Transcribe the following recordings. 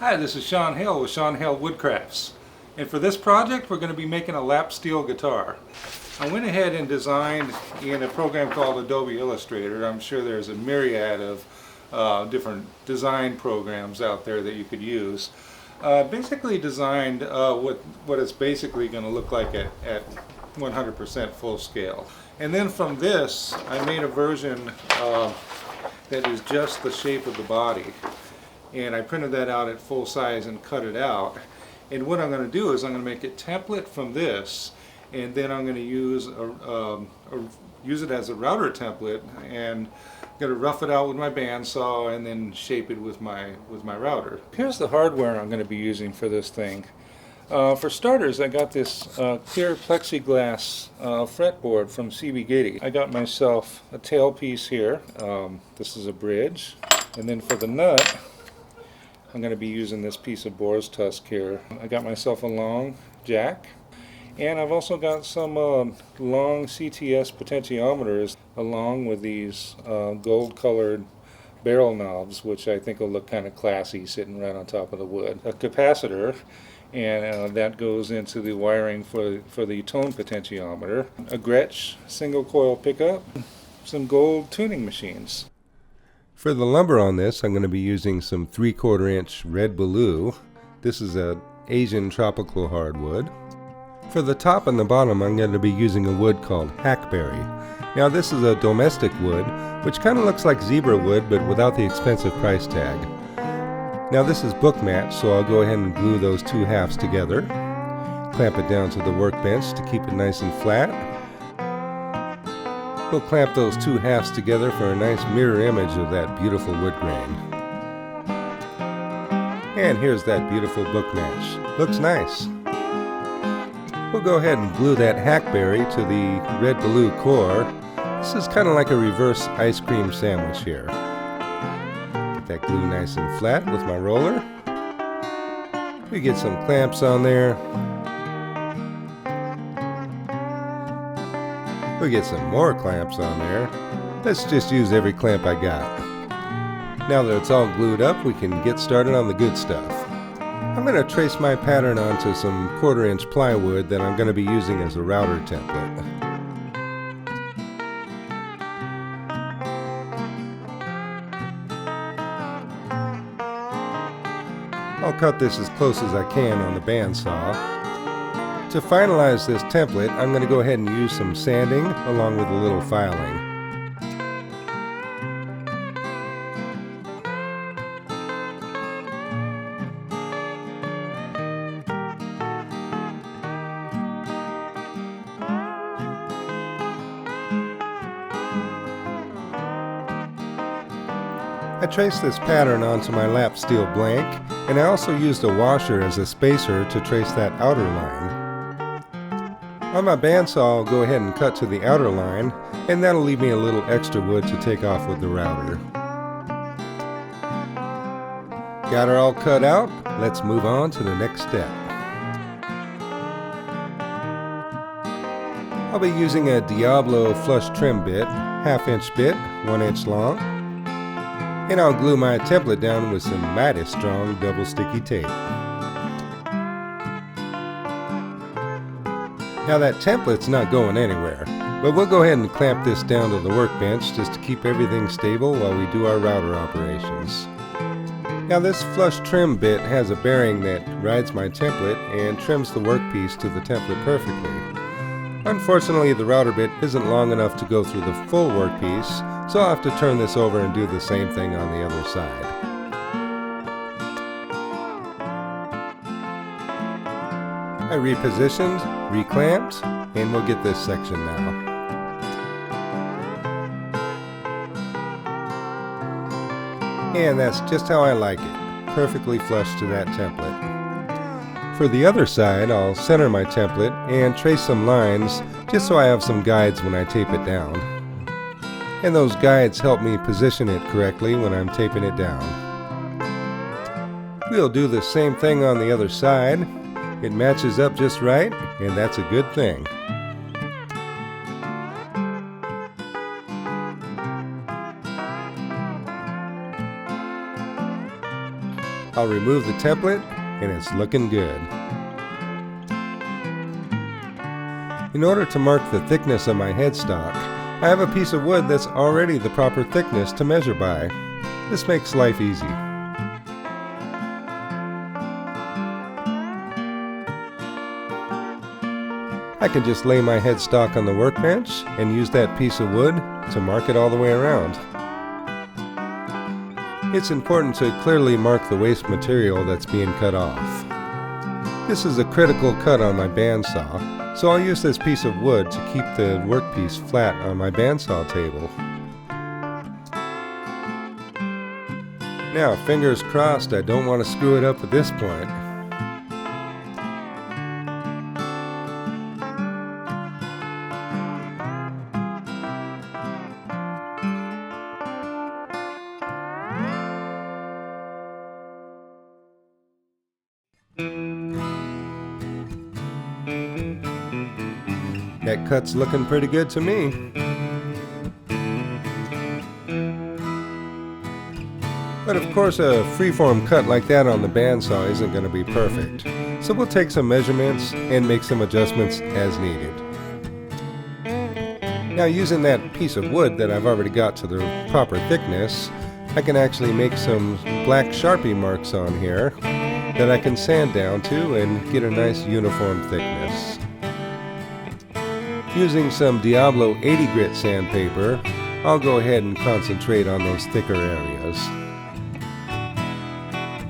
Hi, this is Sean Hale with Sean Hale Woodcrafts. And for this project, we're going to be making a lap steel guitar. I went ahead and designed in a program called Adobe Illustrator. I'm sure there's a myriad of different design programs out there that you could use. Basically designed what it's basically going to look like at 100% full scale. And then from this, I made a version that is just the shape of the body. And I printed that out at full size and cut it out. And what I'm going to do is I'm going to make a template from this, and then I'm going to use it as a router template, and I'm going to rough it out with my bandsaw and then shape it with my router. Here's the hardware I'm going to be using for this thing. For starters, I got this clear plexiglass fretboard from CB Gitty. I got myself a tailpiece here. This is a bridge, and then for the nut, I'm going to be using this piece of boar's tusk here. I got myself a long jack, and I've also got some long CTS potentiometers along with these gold colored barrel knobs, which I think will look kind of classy sitting right on top of the wood. A capacitor, and that goes into the wiring for the tone potentiometer. A Gretsch single coil pickup, some gold tuning machines. For the lumber on this, I'm going to be using some 3/4 inch red blue. This is an Asian tropical hardwood. For the top and the bottom, I'm going to be using a wood called hackberry. Now this is a domestic wood, which kind of looks like zebra wood, but without the expensive price tag. Now this is book matched, so I'll go ahead and glue those two halves together. Clamp it down to the workbench to keep it nice and flat. We'll clamp those two halves together for a nice mirror image of that beautiful wood grain. And here's that beautiful book match. Looks nice. We'll go ahead and glue that hackberry to the red blue core. This is kind of like a reverse ice cream sandwich here. Get that glue nice and flat with my roller. We get some clamps on there. We'll get some more clamps on there. Let's just use every clamp I got. Now that it's all glued up, we can get started on the good stuff. I'm going to trace my pattern onto some 1/4 inch plywood that I'm going to be using as a router template. I'll cut this as close as I can on the bandsaw. To finalize this template, I'm going to go ahead and use some sanding along with a little filing. I traced this pattern onto my lap steel blank, and I also used a washer as a spacer to trace that outer line. On my bandsaw, I'll go ahead and cut to the outer line, and that'll leave me a little extra wood to take off with the router. Got her all cut out? Let's move on to the next step. I'll be using a Diablo flush trim bit, 1/2 inch bit, 1 inch long, and I'll glue my template down with some mighty strong double sticky tape. Now that template's not going anywhere, but we'll go ahead and clamp this down to the workbench just to keep everything stable while we do our router operations. Now this flush trim bit has a bearing that rides my template and trims the workpiece to the template perfectly. Unfortunately, the router bit isn't long enough to go through the full workpiece, so I'll have to turn this over and do the same thing on the other side. I repositioned, reclamped, and we'll get this section now. And that's just how I like it, perfectly flush to that template. For the other side, I'll center my template and trace some lines just so I have some guides when I tape it down. And those guides help me position it correctly when I'm taping it down. We'll do the same thing on the other side. It matches up just right, and that's a good thing. I'll remove the template, and it's looking good. In order to mark the thickness of my headstock, I have a piece of wood that's already the proper thickness to measure by. This makes life easy. I can just lay my headstock on the workbench and use that piece of wood to mark it all the way around. It's important to clearly mark the waste material that's being cut off. This is a critical cut on my bandsaw, so I'll use this piece of wood to keep the workpiece flat on my bandsaw table. Now, fingers crossed, I don't want to screw it up at this point. That cut's looking pretty good to me. But of course a freeform cut like that on the bandsaw isn't going to be perfect. So we'll take some measurements and make some adjustments as needed. Now, using that piece of wood that I've already got to the proper thickness, I can actually make some black Sharpie marks on here that I can sand down to and get a nice uniform thickness. Using some Diablo 80 grit sandpaper, I'll go ahead and concentrate on those thicker areas.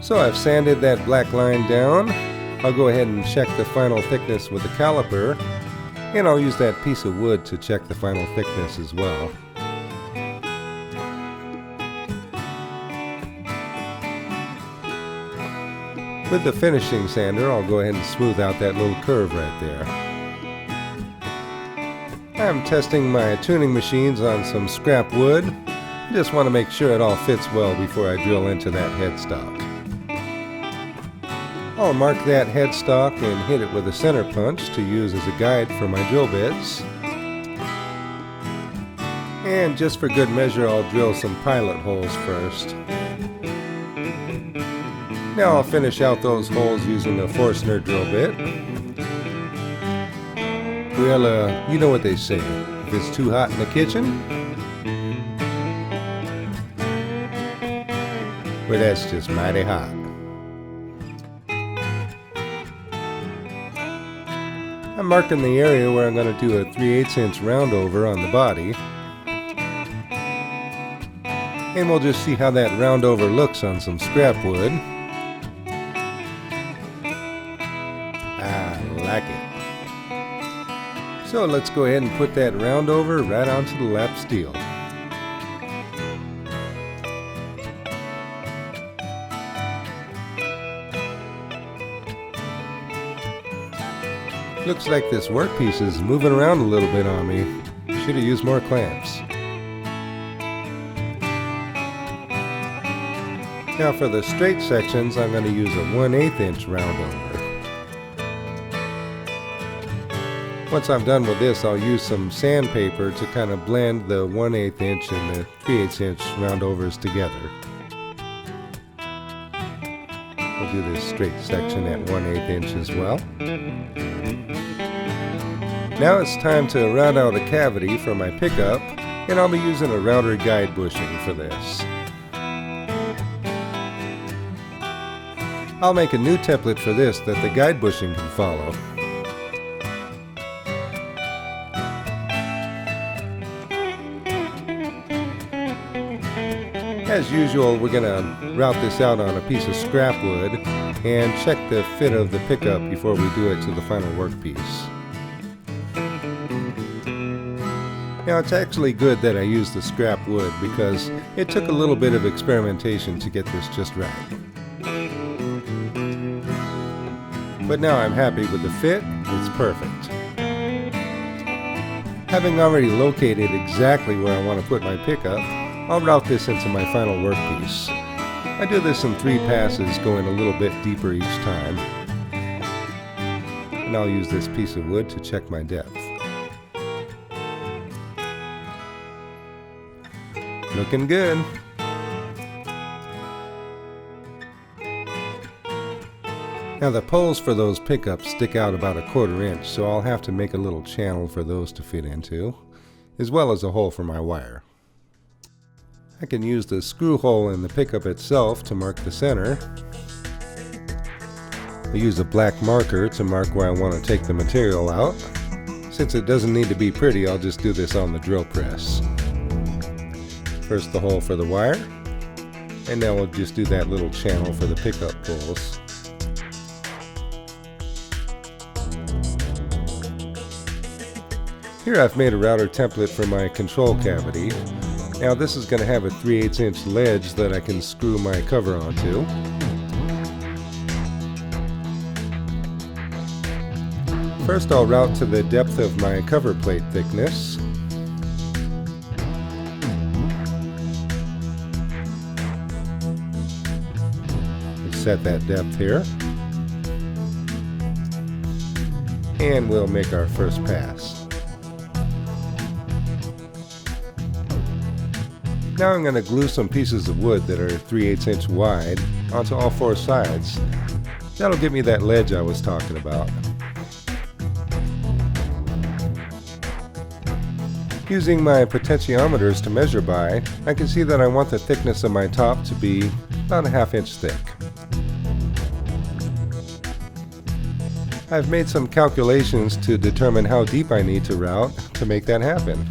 So I've sanded that black line down. I'll go ahead and check the final thickness with a caliper, and I'll use that piece of wood to check the final thickness as well. With the finishing sander, I'll go ahead and smooth out that little curve right there. I'm testing my tuning machines on some scrap wood. I just want to make sure it all fits well before I drill into that headstock. I'll mark that headstock and hit it with a center punch to use as a guide for my drill bits. And just for good measure, I'll drill some pilot holes first. Now I'll finish out those holes using a Forstner drill bit. Well, you know what they say, if it's too hot in the kitchen, well, that's just mighty hot. I'm marking the area where I'm going to do a 3/8 inch roundover on the body. And we'll just see how that roundover looks on some scrap wood. I like it. So let's go ahead and put that roundover right onto the lap steel. Looks like this workpiece is moving around a little bit on me. Should have used more clamps. Now for the straight sections, I'm going to use a 1/8 inch roundover. Once I'm done with this, I'll use some sandpaper to kind of blend the 1/8 inch and the 3/8 inch roundovers together. We'll do this straight section at 1/8 inch as well. Now it's time to round out a cavity for my pickup, and I'll be using a router guide bushing for this. I'll make a new template for this that the guide bushing can follow. As usual, we're going to route this out on a piece of scrap wood and check the fit of the pickup before we do it to the final workpiece. Now, it's actually good that I used the scrap wood because it took a little bit of experimentation to get this just right. But now I'm happy with the fit. It's perfect. Having already located exactly where I want to put my pickup, I'll route this into my final workpiece. I do this in 3 passes, going a little bit deeper each time. And I'll use this piece of wood to check my depth. Looking good. Now the poles for those pickups stick out about 1/4 inch, so I'll have to make a little channel for those to fit into, as well as a hole for my wire. I can use the screw hole in the pickup itself to mark the center. I use a black marker to mark where I want to take the material out. Since it doesn't need to be pretty, I'll just do this on the drill press. First the hole for the wire, and now we'll just do that little channel for the pickup poles. Here I've made a router template for my control cavity. Now this is going to have a 3/8 inch ledge that I can screw my cover onto. First I'll route to the depth of my cover plate thickness. We'll set that depth here. And we'll make our first pass. Now I'm going to glue some pieces of wood that are 3/8 inch wide onto all 4 sides. That'll give me that ledge I was talking about. Using my potentiometers to measure by, I can see that I want the thickness of my top to be about 1/2 inch thick. I've made some calculations to determine how deep I need to route to make that happen.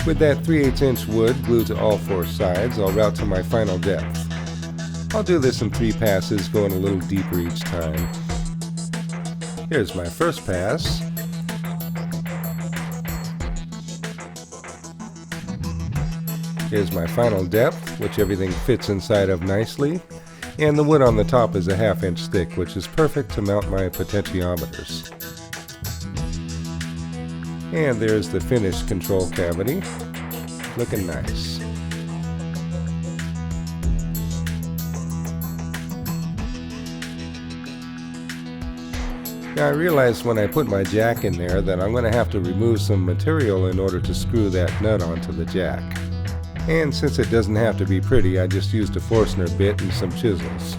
With that 3/8 inch wood glued to all 4 sides, I'll route to my final depth. I'll do this in 3 passes, going a little deeper each time. Here's my first pass. Here's my final depth, which everything fits inside of nicely. And the wood on the top is 1/2 inch thick, which is perfect to mount my potentiometers. And there's the finished control cavity, looking nice. Now I realized when I put my jack in there that I'm going to have to remove some material in order to screw that nut onto the jack. And since it doesn't have to be pretty, I just used a Forstner bit and some chisels.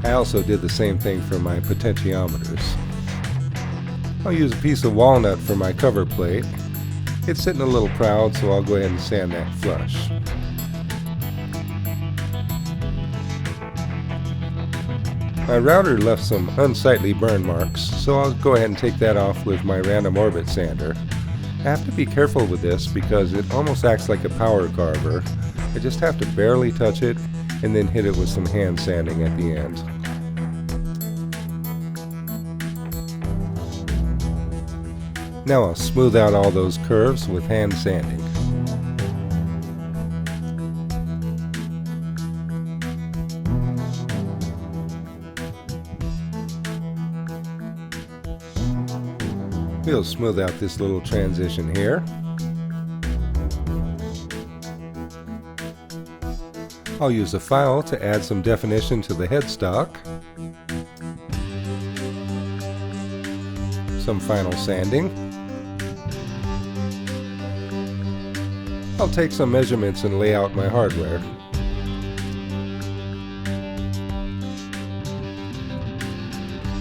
I also did the same thing for my potentiometers. I'll use a piece of walnut for my cover plate. It's sitting a little proud, so I'll go ahead and sand that flush. My router left some unsightly burn marks, so I'll go ahead and take that off with my random orbit sander. I have to be careful with this because it almost acts like a power carver. I just have to barely touch it and then hit it with some hand sanding at the end. Now I'll smooth out all those curves with hand sanding. We'll smooth out this little transition here. I'll use a file to add some definition to the headstock. Some final sanding. I'll take some measurements and lay out my hardware.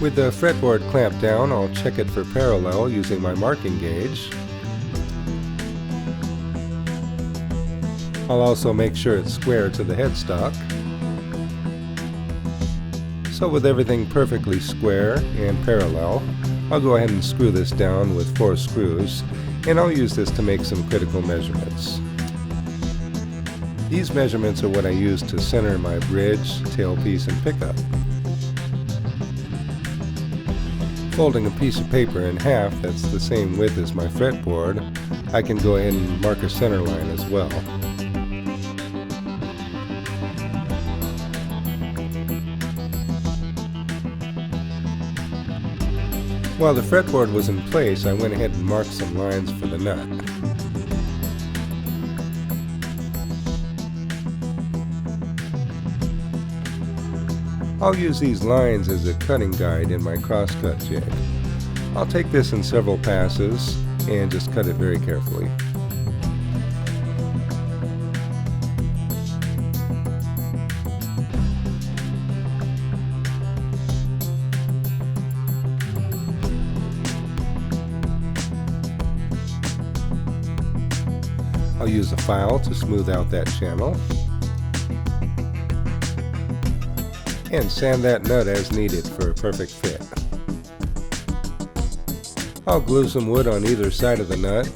With the fretboard clamped down, I'll check it for parallel using my marking gauge. I'll also make sure it's square to the headstock. So with everything perfectly square and parallel, I'll go ahead and screw this down with 4 screws, and I'll use this to make some critical measurements. These measurements are what I use to center my bridge, tailpiece, and pickup. Folding a piece of paper in half that's the same width as my fretboard, I can go ahead and mark a center line as well. While the fretboard was in place, I went ahead and marked some lines for the nut. I'll use these lines as a cutting guide in my crosscut jig. I'll take this in several passes and just cut it very carefully. I'll use a file to smooth out that channel. And sand that nut as needed for a perfect fit. I'll glue some wood on either side of the nut.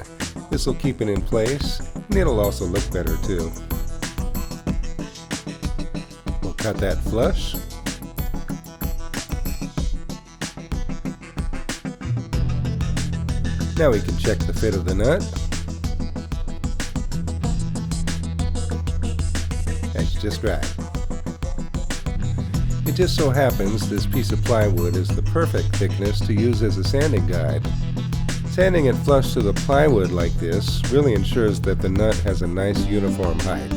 This will keep it in place, and it'll also look better too. We'll cut that flush. Now we can check the fit of the nut. That's just right. It just so happens this piece of plywood is the perfect thickness to use as a sanding guide. Sanding it flush to the plywood like this really ensures that the nut has a nice uniform height.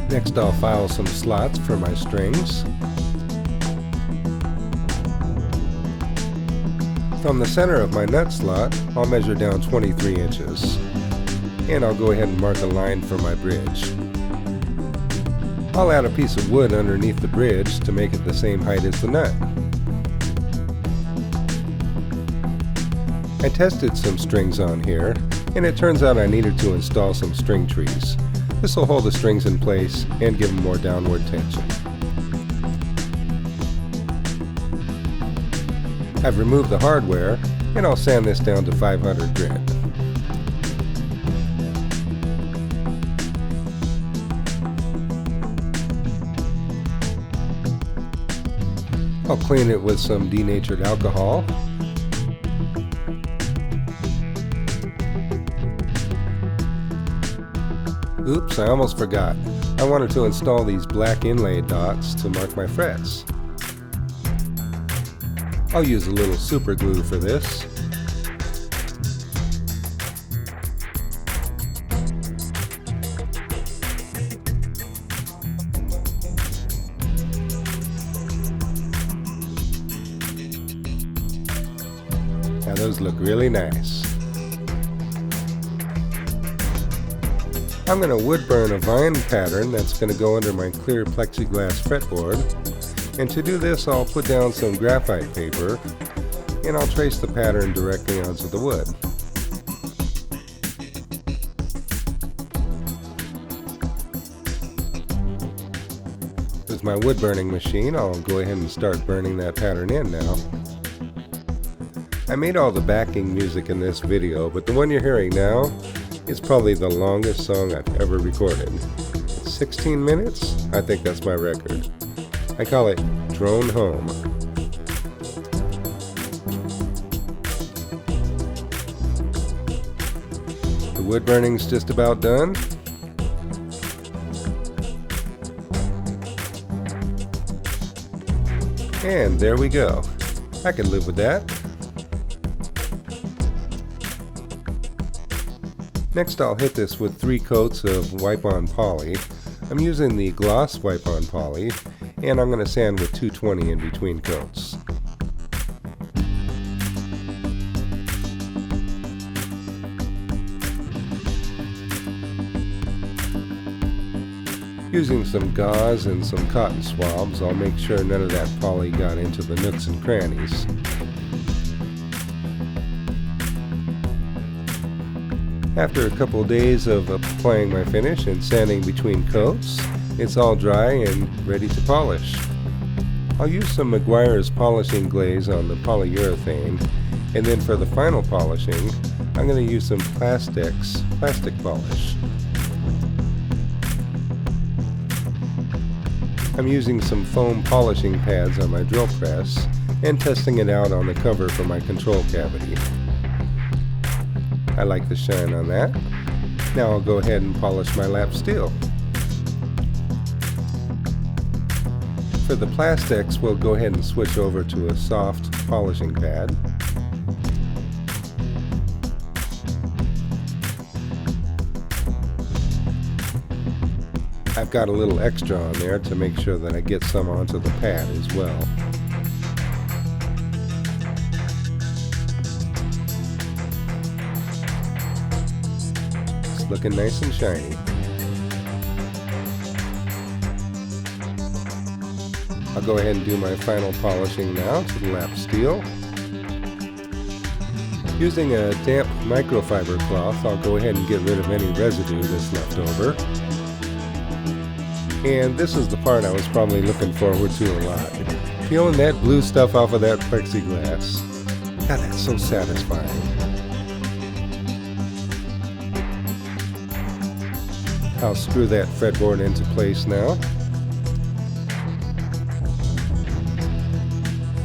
Next I'll file some slots for my strings. From the center of my nut slot, I'll measure down 23 inches. And I'll go ahead and mark a line for my bridge. I'll add a piece of wood underneath the bridge to make it the same height as the nut. I tested some strings on here, and it turns out I needed to install some string trees. This will hold the strings in place and give them more downward tension. I've removed the hardware, and I'll sand this down to 500 grit. I'll clean it with some denatured alcohol. Oops, I almost forgot. I wanted to install these black inlay dots to mark my frets. I'll use a little super glue for this. Now those look really nice. I'm going to wood burn a vine pattern that's going to go under my clear plexiglass fretboard. And to do this, I'll put down some graphite paper and I'll trace the pattern directly onto the wood. With my wood burning machine, I'll go ahead and start burning that pattern in now. I made all the backing music in this video, but the one you're hearing now is probably the longest song I've ever recorded. 16 minutes? I think that's my record. I call it Drone Home. The wood burning's just about done. And there we go. I can live with that. Next I'll hit this with 3 coats of wipe-on poly. I'm using the gloss wipe-on poly, and I'm going to sand with 220 in between coats. Using some gauze and some cotton swabs, I'll make sure none of that poly got into the nooks and crannies. After a couple days of applying my finish and sanding between coats, it's all dry and ready to polish. I'll use some Meguiar's polishing glaze on the polyurethane, and then for the final polishing, I'm going to use some plastic polish. I'm using some foam polishing pads on my drill press and testing it out on the cover for my control cavity. I like the shine on that. Now I'll go ahead and polish my lap steel. For the plastics, we'll go ahead and switch over to a soft polishing pad. I've got a little extra on there to make sure that I get some onto the pad as well. It's looking nice and shiny. I'll go ahead and do my final polishing now to the lap steel. Using a damp microfiber cloth, I'll go ahead and get rid of any residue that's left over. And this is the part I was probably looking forward to a lot. Peeling that blue stuff off of that plexiglass. God, that's so satisfying. I'll screw that fretboard into place now.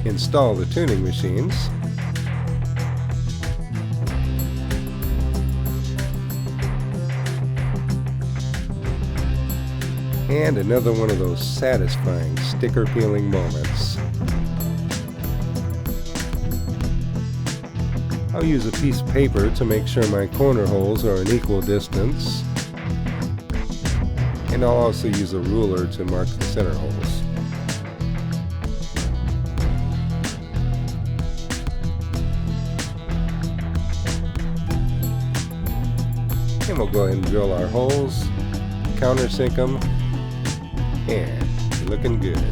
Install the tuning machines. And another one of those satisfying sticker peeling moments. I'll use a piece of paper to make sure my corner holes are an equal distance. And I'll also use a ruler to mark the center holes. And we'll go ahead and drill our holes, countersink them, and looking good.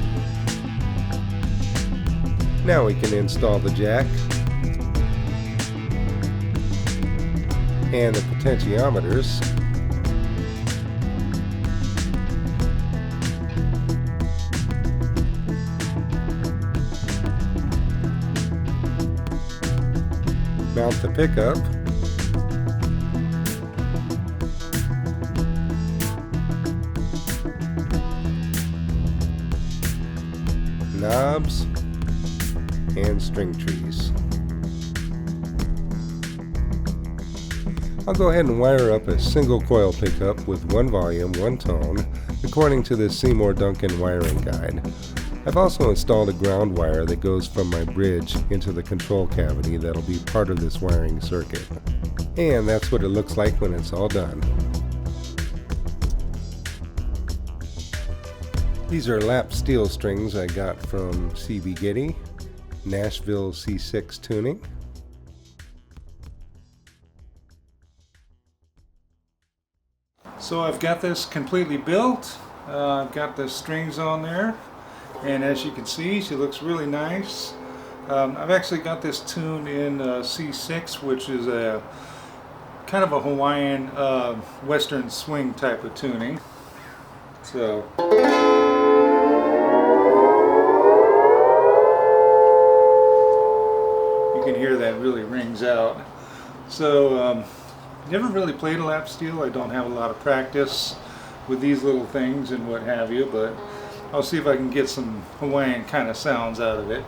Now we can install the jack and the potentiometers. Mount the pickup. Knobs and string trees. I'll go ahead and wire up a single coil pickup with one volume, one tone, according to the Seymour Duncan wiring guide. I've also installed a ground wire that goes from my bridge into the control cavity that'll be part of this wiring circuit. And that's what it looks like when it's all done. These are lap steel strings I got from CB Getty, Nashville C6 tuning. So I've got this completely built. I've got the strings on there, and as you can see, she looks really nice. I've actually got this tuned in C6, which is a kind of a Hawaiian Western swing type of tuning. So you can hear that really rings out. So never really played a lap steel. I don't have a lot of practice with these little things and what have you, but I'll see if I can get some Hawaiian kind of sounds out of it.